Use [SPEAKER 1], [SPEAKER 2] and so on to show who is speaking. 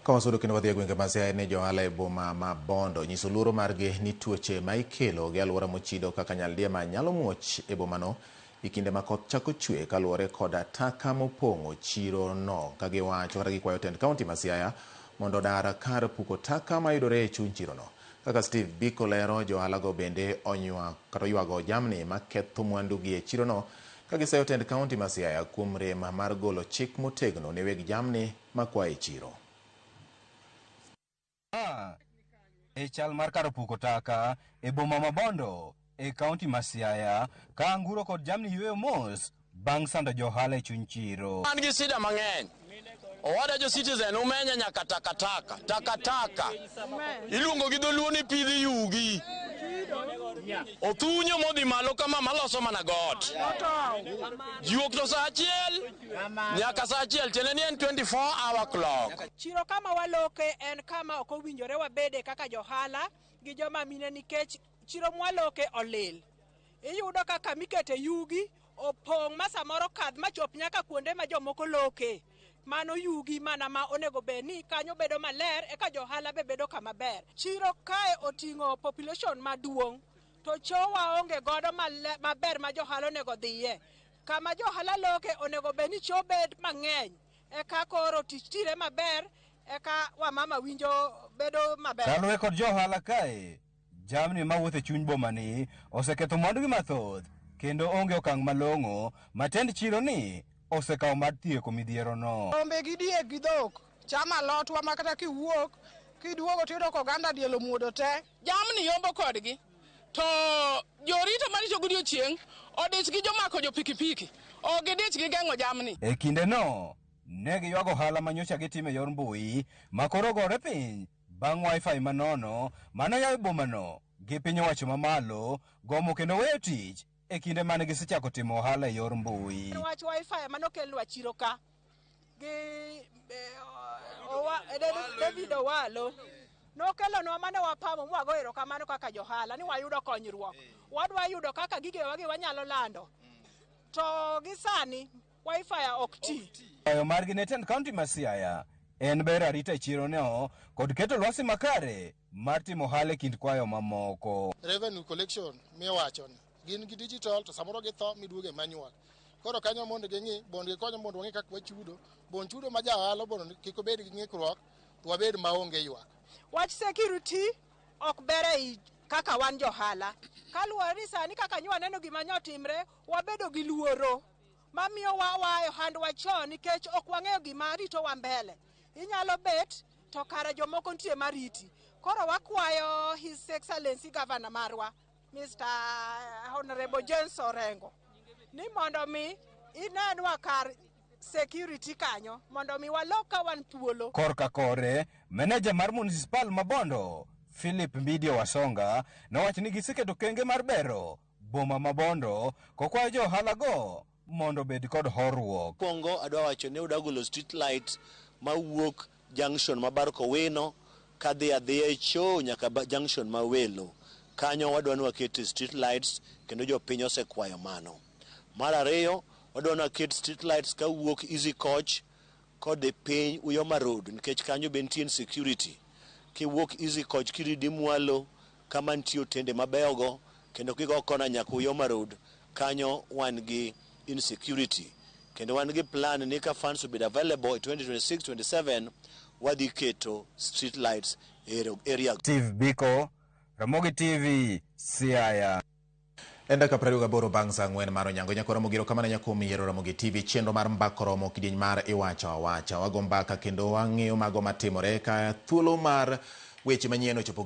[SPEAKER 1] Kawasudo kendo wadhi e gwenge Masia ne johala e boma ma Bondo nyiso luoro margi ni tuoche ma ikelo gi alwora mochido kaka nyaldiema nyalo muoch e bomano e kinde ma koth chako chwe kaluwore koda taka mopong'o chiro no, ka giwacho kata gikwayo tend kaunti ma Siaya mondo dar kar puko taka mayudore e chuny chiro no. Kaka Steve Biko lero, johala go bende oywago jamni ma ketho mwandu gi e chiro no, ka giseyo tend kaunti ma Siaya kuom rem mar golo chik motegno ne weg jamni makwayo e chiro.
[SPEAKER 2] E chal mar kar puko taka e boma ma Bondo e kaunti ma Siaya ka anguro kod jamni yweyo mos bang' sando johala e chuny chiro.
[SPEAKER 3] An gi sida mang'eny. Owada jo citizen umenya nyaka takataka. Iluongo gi dholuo ni pidhi yugi. Othunyo modhi malo kama maloso mana got. Juok to sa achiel nyaka sa achiel tiende ni en 24-hour clock.
[SPEAKER 4] Chiro kama waloke en kama ok owinjore wabede kaka johala gi joma mine nikech chiro mwaloke olil. Iyudo kaka mikete yugi opong' ma samoro kadh machop nyaka kuonde ma jomoko loke. Mano yugi mana ma onego beni kanyo bedo maler eka johala be bedo kama ber. Chiro kae oting'o population maduong'. To chowa onge godo maber ma johala onego dhiye. Kama johala loke onego beni cho bed mang'eny. Eka koro tich tire maber, eka wamama winjo bedo maber.
[SPEAKER 2] Kaluwe kod johala kae, jamni mawuotho e chuny bomani oseketho mwandu gi mathoth, kendo onge okang' malong'o matend chiro ni osekawo mar tieko midhiero no.
[SPEAKER 5] Rombe gi diek gi dhok chamo alotwa ma kata kiwuok kiduogo tiyudo ko oganda diel omuodo te. Jamni yombo kodgi. To jorito marito godiochieng' odich gi jomako jo pikipiki. O gidich gi geng'o jamni.
[SPEAKER 2] E kinde no, ne giywago ohala manyocha gitime yor mbui makoro gore piny bang' wifi manono manoyaw e bomano gi piny owacho mamalo gomo kendo weyo tich e kinde mane gisechako timo ohala e yor mbui.
[SPEAKER 4] Wach wifi manokelnwa chiro ka gi David Owalo nokelonwa mane wapamo mwago erokamano kaka johala ni wayudo konyruok. Wadwa yudo kaka gigewa gi wanyalo lando. To gisani wifi ok ti.
[SPEAKER 2] Kwayo margi ne tend kaunti ma Siaya en ber arita e chiro no kod keto lwasi makare mar timo ohala e kind kwayo mamoko.
[SPEAKER 6] Revenue collection miwacho ni gin gi digital to samoro githo miduoge manual. Koro kanyo mondo ging'i bondo konyo mondo wang'e kaka wachudo. Bon chudo ma jahala bondo kik obed gi ng'ikruok to wabed maonge ywak.
[SPEAKER 4] Wach security ok bere kaka wan johala. Kaluwore ni sani kaka nywa neno gima nyotimre wabedo gi luoro. Mamiyo wawayo handwa chon nikech ok wang'eyo gima rito wa mbele. Inyalo bet to kare jomoko nitie mariti. Koro wakwayo His Excellency Governor marwa Mr. Honorable James Orengo ni mondo mi inenwa kar security kanyo mondo mi waloka wan thuolo.
[SPEAKER 2] Korka kore, meneja mar municipal ma Bondo, Philip Mbidio Wasonga, nowacho ni giseketo kenge mar bero boma ma Bondo kokwayo johala go mondo bed kod horruok.
[SPEAKER 7] Pongo adwa wacho ni udagolo street light mawuok junction ma Barkowino kadhi adhiya cho nyaka junction ma Welo. Kanyo wadwa ni waket street lights kendo jopiny osekwayo mano. Mar ariyo wadwa ni waket street lights ka wuok Easy Coach kod piny Uyoma Road nikech kanyo be nitie insecurity. Kiwuok Easy Coach kiridi mwalo kama nitie otende mabeyogo kendo kigo kona nyaka Uyoma Road kanyo wan gi insecurity. Kendo wan gi plan ni ka funds will be available in 2026-27 wadhi keto street lights area.
[SPEAKER 2] Steve Biko, Ramogi TV, Siaya.
[SPEAKER 1] Enda ka 28 bang' saa 4 mar onyango nyakoro mogiro kama na nyakom yiero Ramogi TV chenro mar mbako romo kidieny mar iwacho awacha wago mbaka kendo wang'eyo mago matimore ka thuolo mar weche manyien ochopo